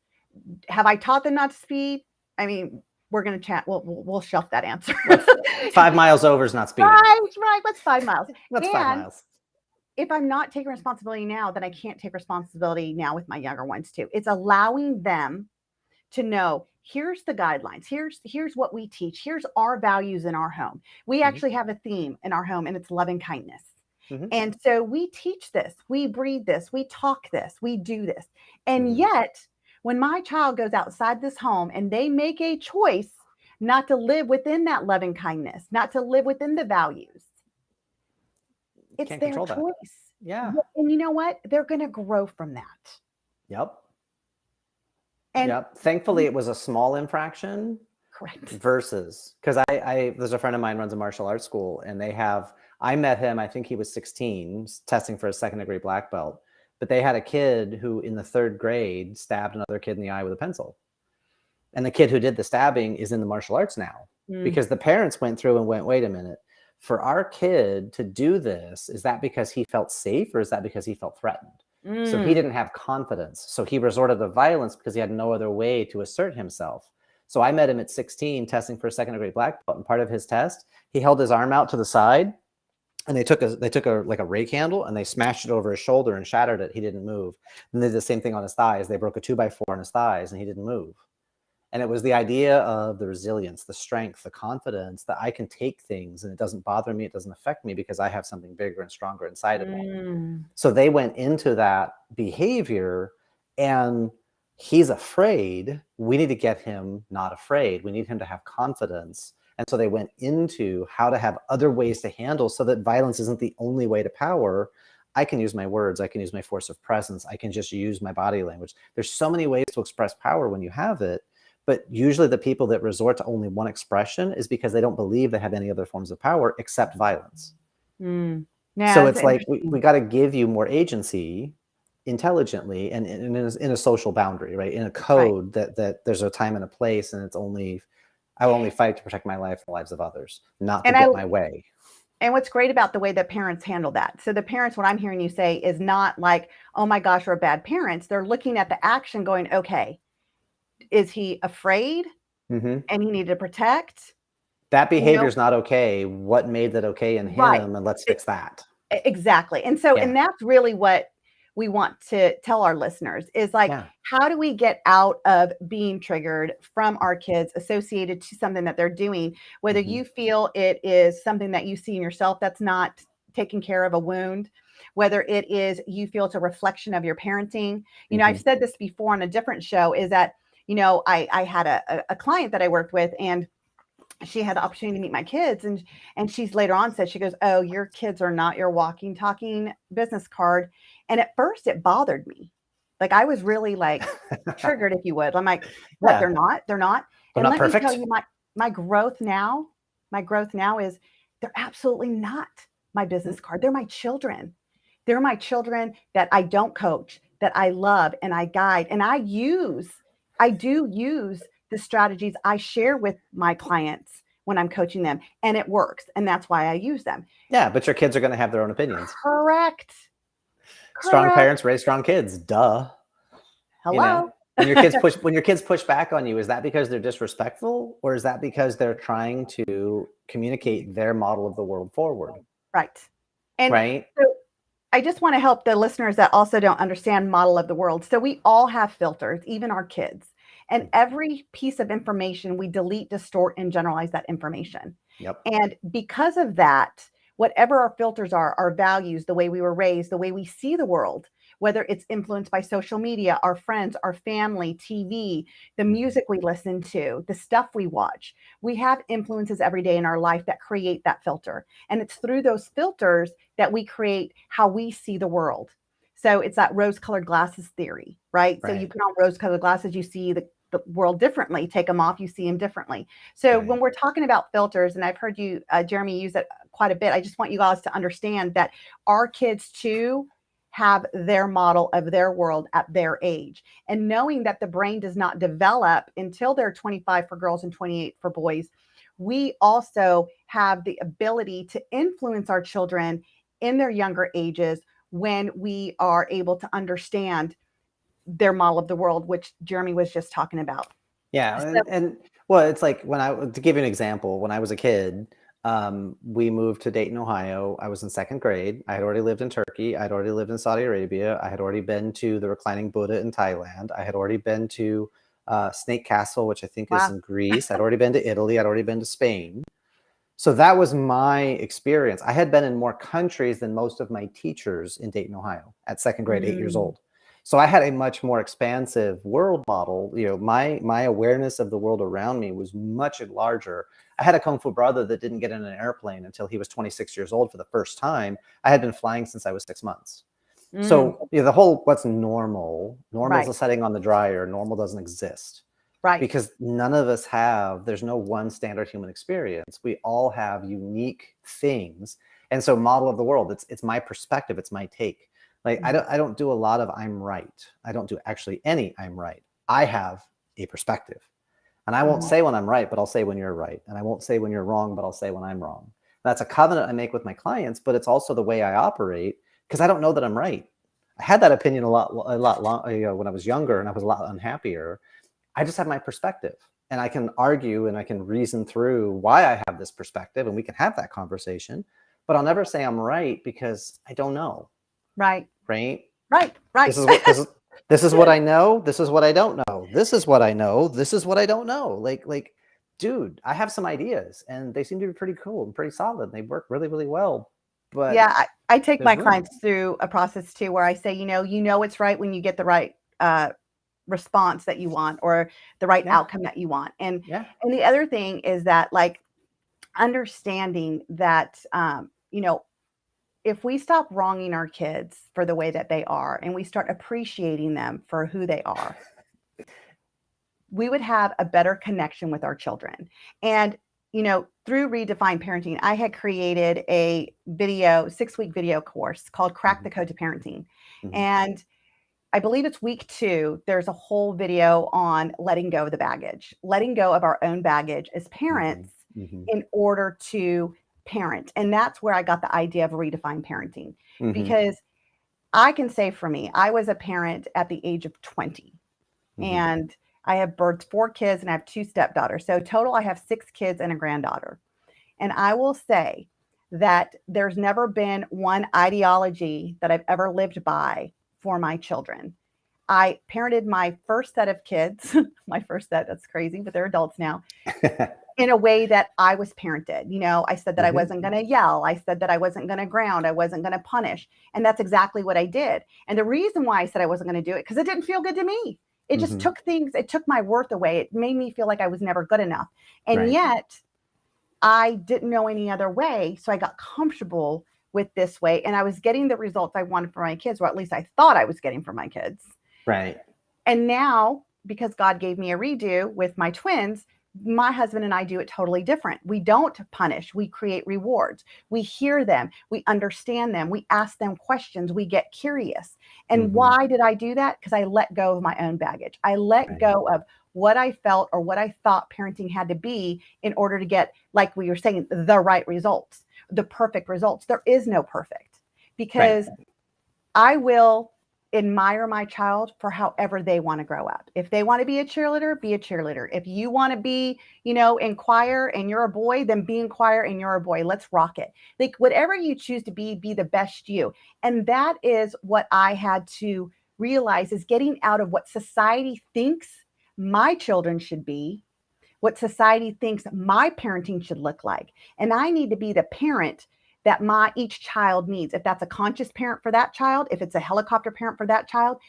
A: Have I taught them not to speed? I mean, we're going to chat. We'll shelf that answer.
B: Like 5 miles over is not speeding.
A: Right. What's 5 miles?
B: That's 5
A: And
B: miles.
A: if I'm not taking responsibility now, then I can't take responsibility now with my younger ones too. It's allowing them to know, here's the guidelines. Here's what we teach. Here's our values in our home. We
B: Mhm.
A: actually have a theme in our home, and it's loving kindness.
B: Mhm.
A: And so we teach this, we breathe this, we talk this, we do this. And
B: Mhm.
A: yet, when my child goes outside this home and they make a choice not to live within that loving kindness, not to live within the values, it's
B: Can't
A: their
B: control that.
A: choice.
B: Yeah.
A: And you know what? They're going to grow from that.
B: Yep.
A: And
B: Yep. Thankfully, it was a small infraction
A: correct.
B: versus because there's a friend of mine runs a martial arts school, and I met him, I think he was 16, testing for a second-degree black belt. But they had a kid who in the 3rd grade stabbed another kid in the eye with a pencil. And the kid who did the stabbing is in the martial arts now because the parents went through and went, wait a minute, for our kid to do this, is that because he felt safe or is that because he felt threatened? So he didn't have confidence. So he resorted to violence because he had no other way to assert himself. So I met him at 16 testing for a second-degree black belt. And part of his test, he held his arm out to the side, and they took a like a rake handle and they smashed it over his shoulder and shattered it. He didn't move. And they did the same thing on his thighs. They broke a 2x4 on his thighs and he didn't move. And it was the idea of the resilience, the strength, the confidence that I can take things and it doesn't bother me, it doesn't affect me because I have something bigger and stronger inside of me. So they went into that behavior, and he's afraid. We need to get him not afraid. We need him to have confidence. And so they went into how to have other ways to handle so that violence isn't the only way to power. I can use my words. I can use my force of presence. I can just use my body language. There's so many ways to express power when you have it. But usually the people that resort to only one expression is because they don't believe they have any other forms of power except violence.
A: Yeah,
B: So
A: it's
B: it's like,
A: interesting.
B: we got to give you more agency intelligently and in a social boundary, right? In a
A: Right.
B: code that there's a time and a place, and I will only fight to protect my life and the lives of others, not to
A: And
B: get my way.
A: and what's great about the way that parents handle that. So the parents, what I'm hearing you say is not like, oh my gosh, we're bad parents. They're looking at the action going, okay, is he afraid
B: Mhm.
A: and he needed to protect?
B: That
A: You
B: behavior
A: know,
B: is not okay. What made that okay in
A: right.
B: him? And let's fix that.
A: Exactly. And so,
B: Yeah.
A: and that's really what we want to tell our listeners is like,
B: Yeah.
A: how do we get out of being triggered from our kids associated to something that they're doing, whether
B: Mhm.
A: you feel it is something that you see in yourself that's not taking care of a wound, whether it is you feel it's a reflection of your parenting. You know, I've
B: Mhm.
A: said this before on a different show is that, you know, I had a client that I worked with, and she had the opportunity to meet my kids, and she's later on said, she goes, oh, your kids are not your walking talking business card. And at first it bothered me, like I was really like triggered, if you would. I'm like, what?
B: Yeah.
A: They're not
B: They're
A: And
B: not
A: let me tell
B: perfect.
A: you, my growth now My growth now is they're absolutely not my business card. They're my children. They're my children that I don't coach, that I love and I guide. And I do use the strategies I share with my clients when I'm coaching them, and it works. And that's why I use them.
B: Yeah, but your kids are going to have their own opinions.
A: Correct.
B: Strong parents raise strong kids. Duh.
A: Hello.
B: You know, when your kids push back on you, is that because they're disrespectful, or is that because they're trying to communicate their model of the world forward?
A: Right. And
B: right.
A: So I just want to help the listeners that also don't understand model of the world. So we all have filters, even our kids. And every piece of information we delete, distort, and generalize that information.
B: Yep.
A: And because of that, whatever our filters are, our values, the way we were raised, the way we see the world, whether it's influenced by social media, our friends, our family, TV, the music we listen to, the stuff we watch, we have influences every day in our life that create that filter. And it's through those filters that we create how we see the world. So it's that rose-colored glasses theory, right? So you put on rose-colored glasses, you see the world differently. Take them off, you see them differently. So when we're talking about filters, and I've heard you, Jeremy, use it quite a bit, I just want you guys to understand that our kids too have their model of their world at their age. And knowing that the brain does not develop until they're 25 for girls and 28 for boys, we also have the ability to influence our children in their younger ages when we are able to understand their model of the world, which Jeremy was just talking about.
B: Yeah. And well, it's like to give you an example, when I was a kid, we moved to Dayton, Ohio. I was in second grade. I had already lived in Turkey. I'd already lived in Saudi Arabia. I had already been to the reclining Buddha in Thailand. I had already been to Snake Castle, which I think is in Greece. I'd already been to Italy. I'd already been to Spain. So that was my experience. I had been in more countries than most of my teachers in Dayton, Ohio at second grade, 8 years old. So I had a much more expansive world model. You know, my awareness of the world around me was much larger. I had a Kung Fu brother that didn't get in an airplane until he was 26 years old for the first time. I had been flying since I was 6 months. So the whole what's normal is a setting on the dryer. Normal doesn't exist. Right. Because none of us there's no one standard human experience. We all have unique things. And so model of the world, it's my perspective. It's my take. Like, I don't do a lot of I'm right. I don't do actually any I'm right. I have a perspective. And I won't say when I'm right, but I'll say when you're right. And I won't say when you're wrong, but I'll say when I'm wrong. That's a covenant I make with my clients, but it's also the way I operate because I don't know that I'm right. I had that opinion a lot long, when I was younger and I was a lot unhappier. I just have my perspective and I can argue and I can reason through why I have this perspective and we can have that conversation, but I'll never say I'm right because I don't know. Right. This is what I know. This is what I don't know. This is what I know. This is what I don't know. Like, dude, I have some ideas and they seem to be pretty cool and pretty solid. They work really, really well. But yeah, I take my clients through a process too, where I say, you know, it's right when you get the right response that you want or the right outcome that you want. And the other thing is that, like, understanding that, if we stop wronging our kids for the way that they are and we start appreciating them for who they are, we would have a better connection with our children. And, through Redefine Parenting, I had created a 6-week video course called Crack the Code to Parenting. And I believe it's week 2. There's a whole video on letting go of the baggage, letting go of our own baggage as parents in order to parent. And that's where I got the idea of Redefine Parenting, because I can say for me, I was a parent at the age of 20 and I have birthed 4 kids and I have 2 stepdaughters. So total, I have 6 kids and a granddaughter. And I will say that there's never been one ideology that I've ever lived by for my children. I parented my first set of kids, that's crazy, but they're adults now, in a way that I was parented. I said that I wasn't going to yell. I said that I wasn't going to ground. I wasn't going to punish. And that's exactly what I did. And the reason why I said I wasn't going to do it, because it didn't feel good to me. It just it took my worth away. It made me feel like I was never good enough. And yet I didn't know any other way. So I got comfortable with this way. And I was getting the results I wanted for my kids, or at least I thought I was getting for my kids. Right. And now, because God gave me a redo with my twins,
A: My husband and I do it totally different. We don't punish, we create rewards. We hear them, we understand them, we ask them questions, we get curious. And why did I do that? Because I let go of my own baggage. I let go of what I felt or what I thought parenting had to be in order to get, like we were saying, the right results, the perfect results. There is no perfect, because I will admire my child for however they want to grow up. If they want to be a cheerleader, be a cheerleader. If you want to be, in choir and you're a boy, then be in choir and you're a boy. Let's rock it. Like, whatever you choose to be the best you. And that is what I had to realize, is getting out of what society thinks my children should be, what society thinks my parenting should look like. And I need to be the parent that each child needs. If that's a conscious parent for that child, if it's a helicopter parent for that child,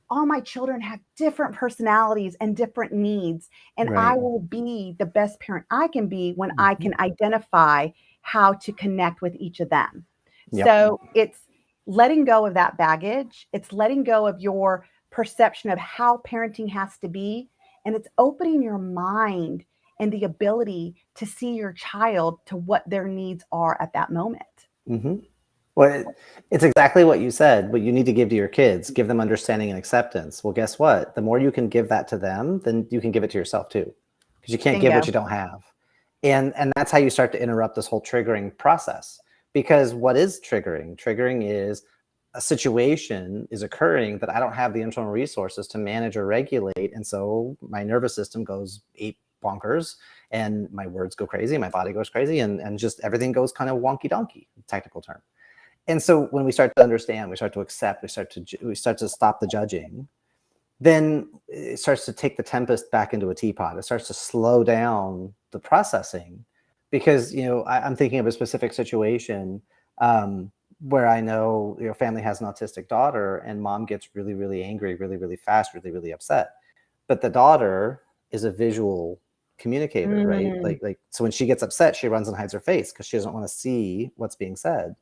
A: all my children have different personalities and different needs. And I will be the best parent I can be when I can identify how to connect with each of them. So it's letting go of that baggage. It's letting go of your perception of how parenting has to be. And it's opening your mind and the ability to see your child to what their needs are at that moment.
B: Well, it's exactly what you said. What you need to give to your kids, give them understanding and acceptance. Well, guess what? The more you can give that to them, then you can give it to yourself too, because you can't give what you don't have. And that's how you start to interrupt this whole triggering process. Because what is triggering? Triggering is a situation is occurring that I don't have the internal resources to manage or regulate. And so my nervous system goes ape bonkers, and my words go crazy, my body goes crazy, and just everything goes kind of wonky donkey, technical term. And so when we start to understand, we start to accept, we start to stop the judging, then it starts to take the tempest back into a teapot. It starts to slow down the processing, because, I'm thinking of a specific situation where I know, family has an autistic daughter, and mom gets really, really angry, really, really fast, really, really upset. But the daughter is a visual communicator, right? Like, so when she gets upset, she runs and hides her face because she doesn't want to see what's being said.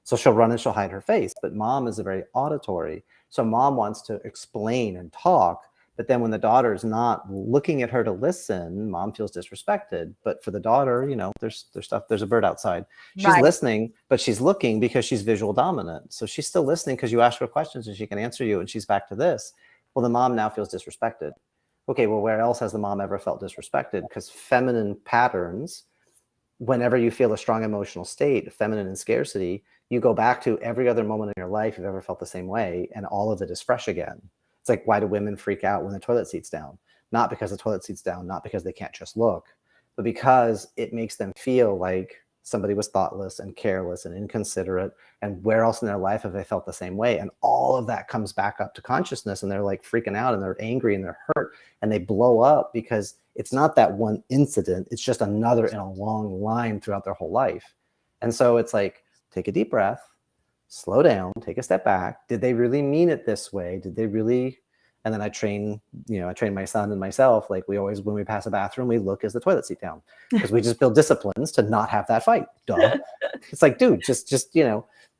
B: So she'll run and she'll hide her face. But mom is a very auditory. So mom wants to explain and talk. But then when the daughter is not looking at her to listen, mom feels disrespected. But for the daughter, there's a bird outside. She's listening, but she's looking because she's visual dominant. So she's still listening because you ask her questions and she can answer you, and she's back to this. Well, the mom now feels disrespected. Okay, well, where else has the mom ever felt disrespected? Because feminine patterns, whenever you feel a strong emotional state, feminine and scarcity, you go back to every other moment in your life you've ever felt the same way, and all of it is fresh again. It's like, why do women freak out when the toilet seat's down? Not because the toilet seat's down, not because they can't just look, but because it makes them feel like somebody was thoughtless and careless and inconsiderate, and where else in their life have they felt the same way? And all of that comes back up to consciousness, and they're like freaking out, and they're angry, and they're hurt, and they blow up, because it's not that one incident, it's just another in a long line throughout their whole life. And so it's like, take a deep breath, slow down, take a step back. Did they really mean it this way? Did they really? And then I train my son and myself, like, we always, when we pass a bathroom, we look, is the toilet seat down? Because we just build disciplines to not have that fight. Duh. It's like, dude, just,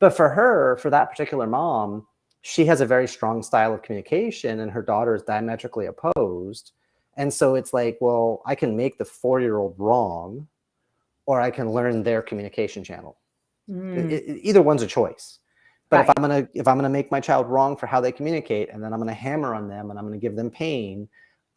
B: but for her, for that particular mom, she has a very strong style of communication, and her daughter is diametrically opposed. And so it's like, well, I can make the 4-year-old wrong, or I can learn their communication channel. Either one's a choice. But if I'm gonna make my child wrong for how they communicate, and then I'm gonna hammer on them and I'm gonna give them pain,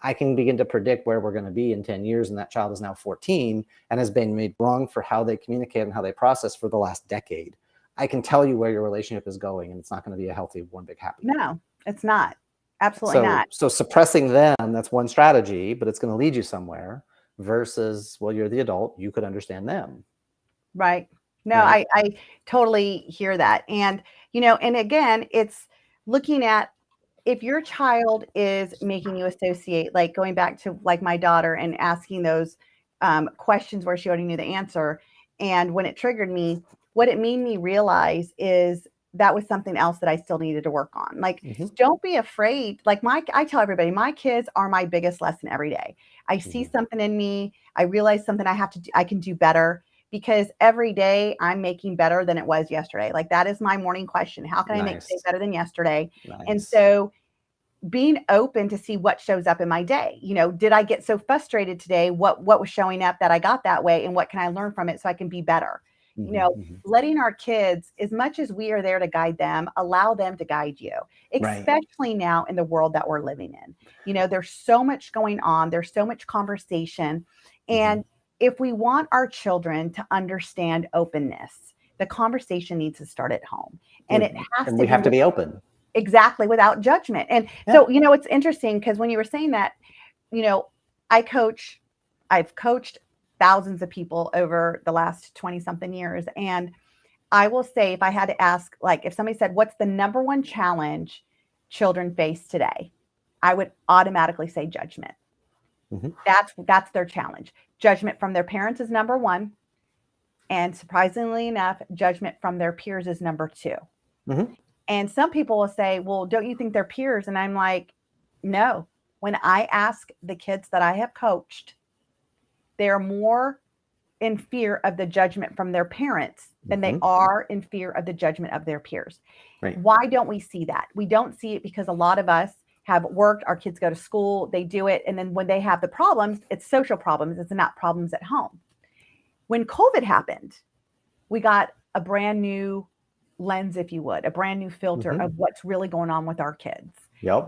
B: I can begin to predict where we're gonna be in 10 years, and that child is now 14 and has been made wrong for how they communicate and how they process for the last decade. I can tell you where your relationship is going, and it's not gonna be a healthy, one big happy.
A: No, it's not. Absolutely not.
B: So suppressing them, that's one strategy, but it's gonna lead you somewhere, versus, well, you're the adult, you could understand them.
A: Right. No, I totally hear that. And, and again, it's looking at, if your child is making you associate, like going back to like my daughter and asking those questions where she already knew the answer. And when it triggered me, what it made me realize is that was something else that I still needed to work on. Like, don't be afraid. Like, I tell everybody, my kids are my biggest lesson every day. I see something in me. I realize something I can do better. Because every day I'm making better than it was yesterday. Like, that is my morning question. How can I make today better than yesterday? And so being open to see what shows up in my day. Did I get so frustrated today? What was showing up that I got that way, and what can I learn from it so I can be better? Letting our kids, as much as we are there to guide them, allow them to guide you, especially now in the world that we're living in. There's so much going on. There's so much conversation. And if we want our children to understand openness, the conversation needs to start at home. And it has to
B: we have to be open.
A: Exactly, without judgment. And so, it's interesting because when you were saying that, I've coached thousands of people over the last 20 something years. And I will say, if I had to ask, like, if somebody said, what's the number one challenge children face today? I would automatically say judgment. That's their challenge. Judgment from their parents is number one. And surprisingly enough, judgment from their peers is number two. And some people will say, well, don't you think they're peers? And I'm like, no. When I ask the kids that I have coached, they're more in fear of the judgment from their parents than they are in fear of the judgment of their peers. Why don't we see that? We don't see it because a lot of us have worked, our kids go to school, they do it. And then when they have the problems, it's social problems. It's not problems at home. When COVID happened, we got a brand new lens, if you would, a brand new filter of what's really going on with our kids.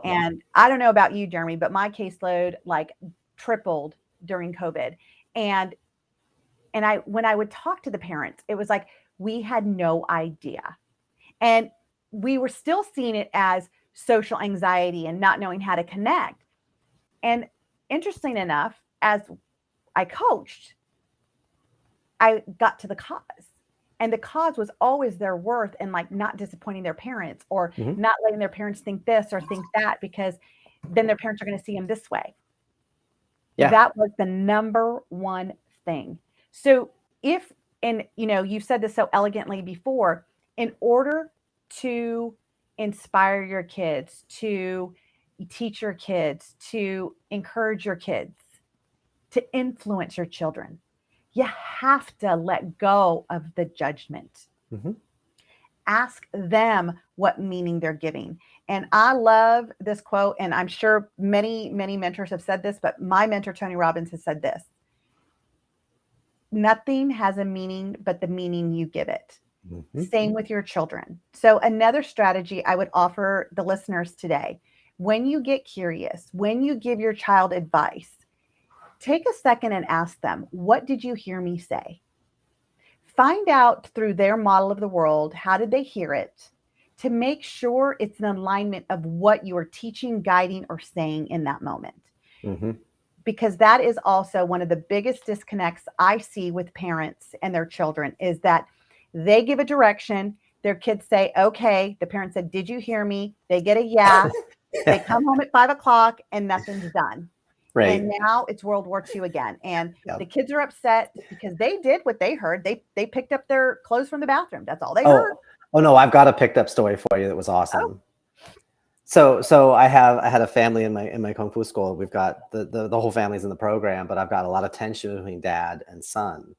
A: And I don't know about you, Jeremy, but my caseload like tripled during COVID. And when I would talk to the parents, it was like, we had no idea. And we were still seeing it as social anxiety and not knowing how to connect. And interesting enough, as I coached, I got to the cause. And the cause was always their worth and like not disappointing their parents or not letting their parents think this or think that, because then their parents are going to see them this way. That was the number one thing. So you've said this so elegantly before, in order to inspire your kids, to teach your kids, to encourage your kids, to influence your children, you have to let go of the judgment. Ask them what meaning they're giving. And I love this quote, and I'm sure many, many mentors have said this, but my mentor, Tony Robbins, has said this: nothing has a meaning but the meaning you give it. Same with your children. So another strategy I would offer the listeners today, when you get curious, when you give your child advice, take a second and ask them, what did you hear me say? Find out through their model of the world, how did they hear it, to make sure it's in alignment of what you are teaching, guiding, or saying in that moment. Because that is also one of the biggest disconnects I see with parents and their children, is that they give a direction, their kids say, okay, the parent said, did you hear me? They get a yes, they come home at 5:00 and nothing's done. And now it's World War II again. And the kids are upset because they did what they heard. They picked up their clothes from the bathroom. That's all they heard.
B: Oh no, I've got a picked up story for you that was awesome. So I had a family in my Kung Fu school. We've got the whole family's in the program, but I've got a lot of tension between dad and son.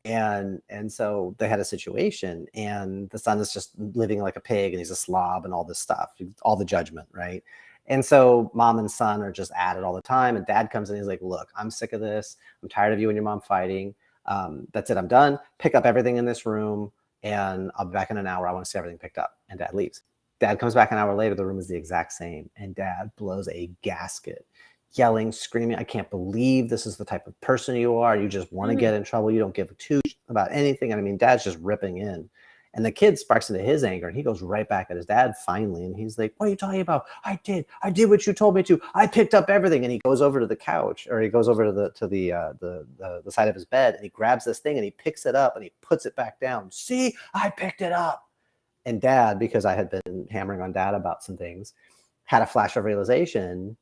B: And so they had a situation, and the son is just living like a pig, and he's a slob and all this stuff, all the judgment, right? And so mom and son are just at it all the time. And dad comes in, he's like, look, I'm sick of this. I'm tired of you and your mom fighting. That's it. I'm done. Pick up everything in this room and I'll be back in an hour. I want to see everything picked up. And dad leaves. Dad comes back an hour later. The room is the exact same. And dad blows a gasket, yelling, screaming, I can't believe this is the type of person you are. You just want to get in trouble. You don't give a toot about anything. And I mean, dad's just ripping in. And the kid sparks into his anger, and he goes right back at his dad finally. And he's like, what are you talking about? I did what you told me to. I picked up everything. And he goes over to the couch, or he goes over to the side of his bed, and he grabs this thing and he picks it up and he puts it back down. See, I picked it up. And dad, because I had been hammering on dad about some things, had a flash of realization.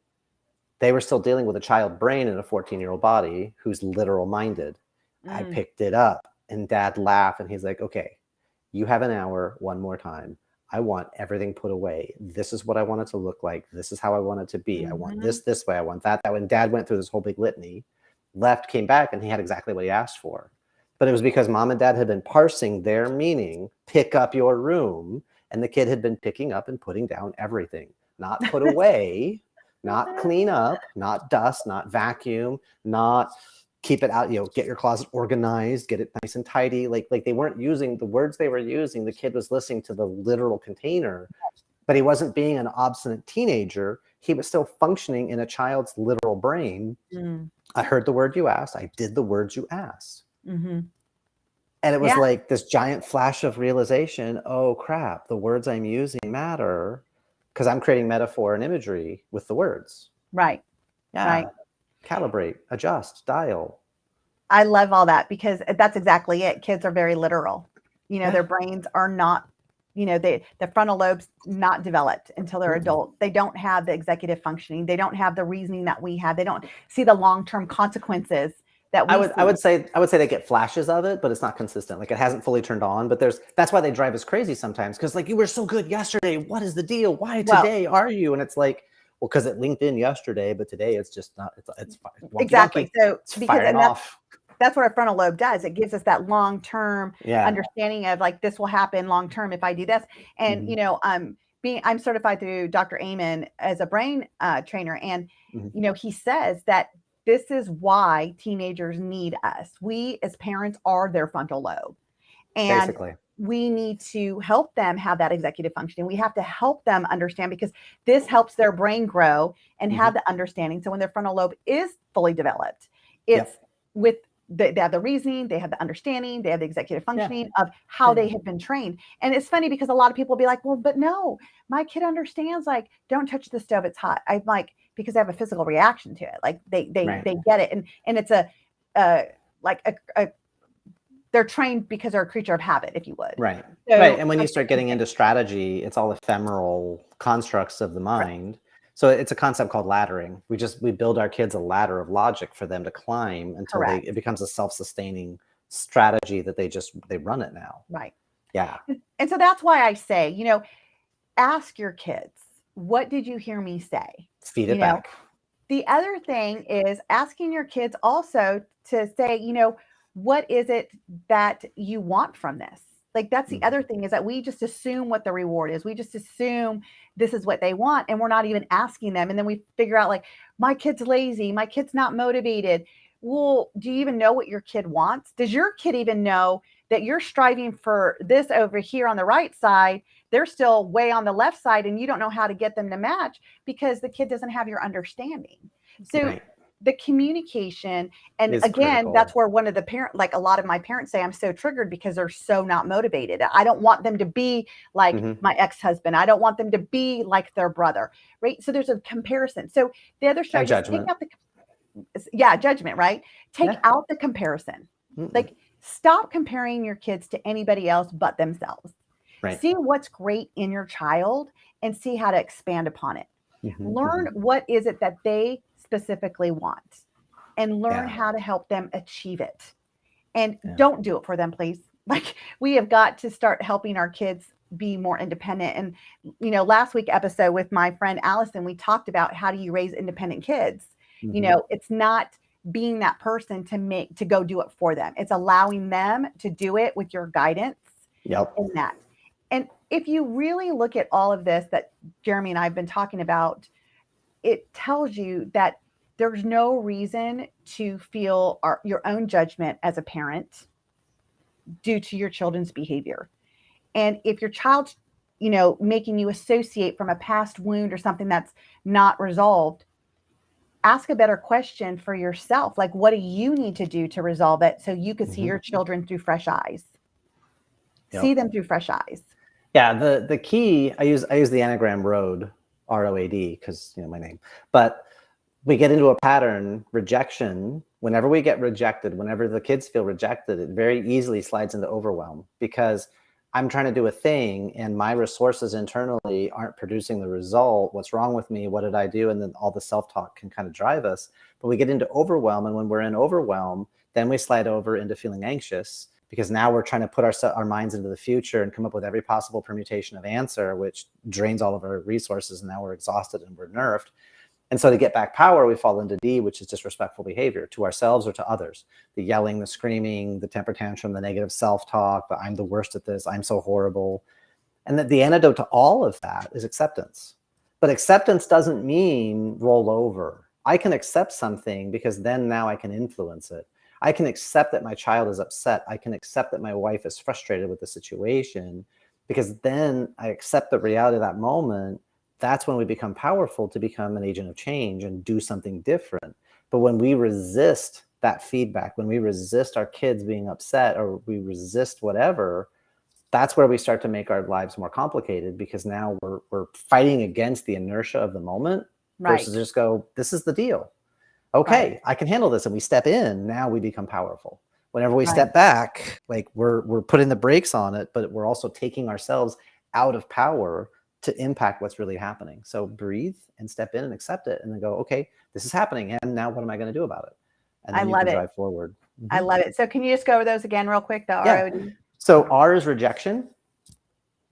B: They were still dealing with a child brain in a 14-year-old body who's literal minded. I picked it up. And dad laughed, and he's like, okay, you have an hour one more time. I want everything put away. This is what I want it to look like. This is how I want it to be. I want this way. I want that way. And dad went through this whole big litany, left, came back, and he had exactly what he asked for. But it was because mom and dad had been parsing their meaning, pick up your room, and the kid had been picking up and putting down everything. not put away, not clean up, not dust, not vacuum, not keep it out, get your closet organized, get it nice and tidy. Like they weren't using the words they were using. The kid was listening to the literal container, but he wasn't being an obstinate teenager. He was still functioning in a child's literal brain. I heard the word you asked. I did the words you asked. And it was like this giant flash of realization. Oh crap, the words I'm using matter, because I'm creating metaphor and imagery with the words.
A: Right.
B: Yeah.
A: Right.
B: Calibrate, adjust, dial.
A: I love all that, because that's exactly it. Kids are very literal. Their brains are not, the frontal lobe's not developed until they're adult. They don't have the executive functioning. They don't have the reasoning that we have. They don't see the long-term consequences that we see.
B: I would say they get flashes of it, but it's not consistent. Like, it hasn't fully turned on, but that's why they drive us crazy sometimes. Cause like, you were so good yesterday. What is the deal? Why today are you? And it's like, well, because it linked in yesterday, but today it's just not, it's
A: exactly. So
B: it's firing off.
A: That's what our frontal lobe does. It gives us that long-term understanding of like, this will happen long-term if I do this. And, I'm certified through Dr. Amen as a brain trainer. And, he says that this is why teenagers need us. We as parents are their frontal lobe. And basically, we need to help them have that executive functioning. We have to help them understand, because this helps their brain grow and have the understanding. So when their frontal lobe is fully developed, it's with they have the reasoning, they have the understanding, they have the executive functioning of how they have been trained. And it's funny because a lot of people will be like, well, but no, my kid understands, like, don't touch the stove, it's hot. I'm like, because they have a physical reaction to it. Like they get it. And it's they're trained because they're a creature of habit, if you would.
B: Right. So, right. And when you start getting into strategy, it's all ephemeral constructs of the mind. Right. So it's a concept called laddering. We build our kids a ladder of logic for them to climb until it becomes a self-sustaining strategy that they run it now.
A: Right.
B: Yeah.
A: And so that's why I say, ask your kids, what did you hear me say?
B: Feed it back.
A: The other thing is asking your kids also to say, what is it that you want from this? Like, that's the other thing, is that we just assume what the reward is. We just assume this is what they want, and we're not even asking them. And then we figure out, like, my kid's lazy, my kid's not motivated. Well, do you even know what your kid wants? Does your kid even know that you're striving for this over here on the right side? They're still way on the left side, and you don't know how to get them to match because the kid doesn't have your understanding. So the communication, and again, critical. That's where one of the like a lot of my parents say, I'm so triggered because they're so not motivated. I don't want them to be like my ex-husband. I don't want them to be like their brother, right? So there's a comparison. So the other strategy is take out judgment, right? Take out the comparison. Like, stop comparing your kids to anybody else but themselves. Right. See what's great in your child and see how to expand upon it. Learn what is it that they specifically want, and learn how to help them achieve it. And don't do it for them, please. Like, we have got to start helping our kids be more independent. And, last week episode with my friend Allison, we talked about how do you raise independent kids? It's not being that person to go do it for them. It's allowing them to do it with your guidance in that. And if you really look at all of this that Jeremy and I have been talking about, it tells you that there's no reason to feel your own judgment as a parent due to your children's behavior. And if your child's, making you associate from a past wound or something that's not resolved, ask a better question for yourself. Like, what do you need to do to resolve it so you can see your children through fresh eyes? See them through fresh eyes.
B: Yeah, the key, I use the Enneagram Road, ROAD, because my name. But we get into a pattern, rejection. Whenever we get rejected, whenever the kids feel rejected, it very easily slides into overwhelm, because I'm trying to do a thing and my resources internally aren't producing the result. What's wrong with me? What did I do? And then all the self-talk can kind of drive us. But we get into overwhelm, and when we're in overwhelm, then we slide over into feeling anxious, because now we're trying to put our minds into the future and come up with every possible permutation of answer, which drains all of our resources. And now we're exhausted and we're nerfed. And so to get back power, we fall into D, which is disrespectful behavior to ourselves or to others. The yelling, the screaming, the temper tantrum, the negative self-talk, the I'm the worst at this, I'm so horrible. And that the antidote to all of that is acceptance. But acceptance doesn't mean roll over. I can accept something because then now I can influence it. I can accept that my child is upset. I can accept that my wife is frustrated with the situation, because then I accept the reality of that moment. That's when we become powerful to become an agent of change and do something different. But when we resist that feedback, when we resist our kids being upset, or we resist whatever, that's where we start to make our lives more complicated, because now we're fighting against the inertia of the moment versus just go, this is the deal. Okay, I can handle this. And we step in, now we become powerful. Whenever we step back, like we're putting the brakes on it, but we're also taking ourselves out of power to impact what's really happening. So breathe and step in and accept it, and then go, okay, this is happening. And now what am I going to do about it? And then you can drive forward.
A: I love it. So can you just go over those again real quick? The ROD?
B: So R is rejection,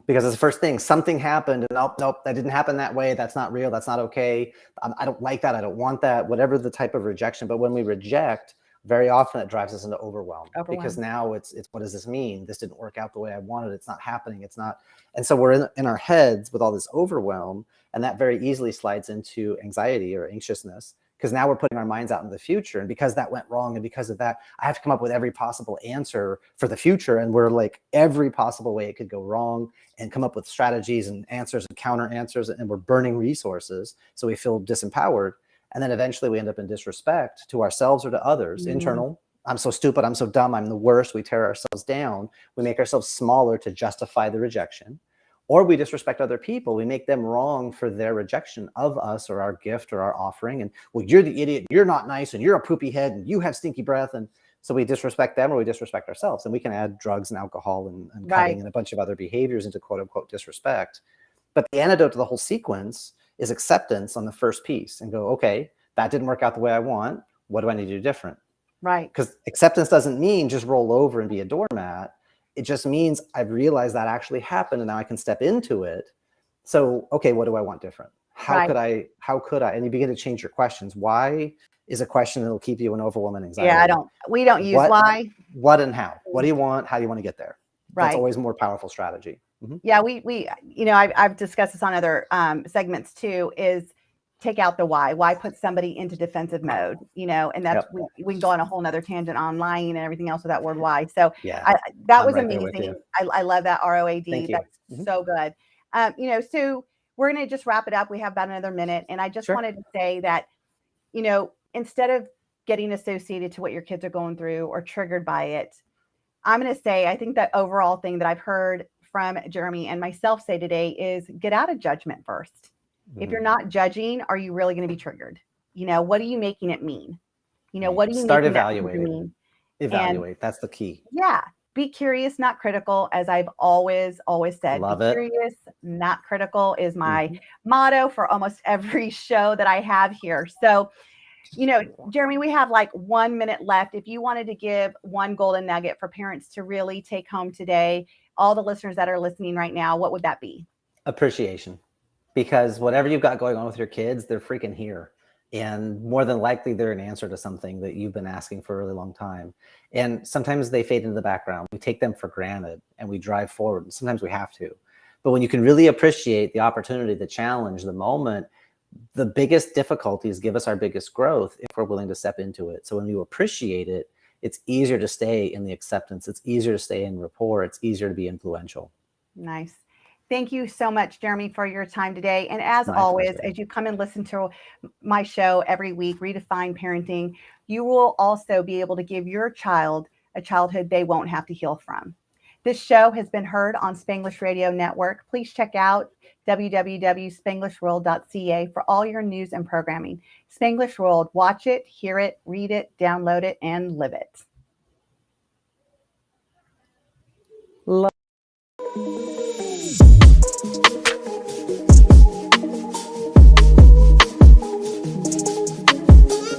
B: because it's the first thing. Something happened, and nope, that didn't happen that way. That's not real. That's not okay. I don't like that. I don't want that. Whatever the type of rejection. But when we reject, very often it drives us into overwhelm. Because now it's what does this mean? This didn't work out the way I wanted. It's not happening. It's not. And so we're in our heads with all this overwhelm, and that very easily slides into anxiety or anxiousness, because now we're putting our minds out in the future. And because that went wrong, and because of that, I have to come up with every possible answer for the future. And we're like, every possible way it could go wrong, and come up with strategies and answers and counter answers. And we're burning resources. So we feel disempowered. And then eventually we end up in disrespect to ourselves or to others. Internal, I'm so stupid, I'm so dumb, I'm the worst. We tear ourselves down. We make ourselves smaller to justify the rejection. Or we disrespect other people. We make them wrong for their rejection of us or our gift or our offering. And, well, you're the idiot, you're not nice, and you're a poopy head, and you have stinky breath. And so we disrespect them, or we disrespect ourselves. And we can add drugs and alcohol and cutting and a bunch of other behaviors into quote unquote disrespect. But the antidote to the whole sequence is acceptance on the first piece, and go, okay, that didn't work out the way I want. What do I need to do different? Because acceptance doesn't mean just roll over and be a doormat. It just means I've realized that actually happened, and now I can step into it. So, okay, what do I want different? How could I, and you begin to change your questions. Why is a question that'll keep you in overwhelm and anxiety.
A: Yeah, we don't use why.
B: What and how. What do you want? How do you want to get there? That's always a more powerful strategy. Mm-hmm.
A: Yeah, we I've discussed this on other segments too, is take out the why. Why put somebody into defensive mode, and that's, we can go on a whole nother tangent on lying and everything else with that word why. So that was amazing. I love that ROAD. That's so good. So we're going to just wrap it up. We have about another minute. And I just wanted to say that, instead of getting associated to what your kids are going through or triggered by it, I'm going to say, I think that overall thing that I've heard from Jeremy and myself say today is get out of judgment first. If you're not judging, are you really going to be triggered? What are you making it mean? What do you
B: start evaluating? Evaluate. That's the key.
A: Yeah. Be curious, not critical. As I've always said,
B: Love it.
A: Curious, not critical is my motto for almost every show that I have here. So, Jeremy, we have like 1 minute left. If you wanted to give one golden nugget for parents to really take home today, all the listeners that are listening right now, what would that be?
B: Appreciation. Because whatever you've got going on with your kids, they're freaking here. And more than likely, they're an answer to something that you've been asking for a really long time. And sometimes they fade into the background. We take them for granted and we drive forward. And sometimes we have to. But when you can really appreciate the opportunity, the challenge, the moment, the biggest difficulties give us our biggest growth if we're willing to step into it. So when you appreciate it, it's easier to stay in the acceptance. It's easier to stay in rapport. It's easier to be influential.
A: Nice. Thank you so much, Jeremy, for your time today. And as always, as you come and listen to my show every week, Redefine Parenting, you will also be able to give your child a childhood they won't have to heal from. This show has been heard on Spanglish Radio Network. Please check out www.spanglishworld.ca for all your news and programming. Spanglish World, watch it, hear it, read it, download it, and live it.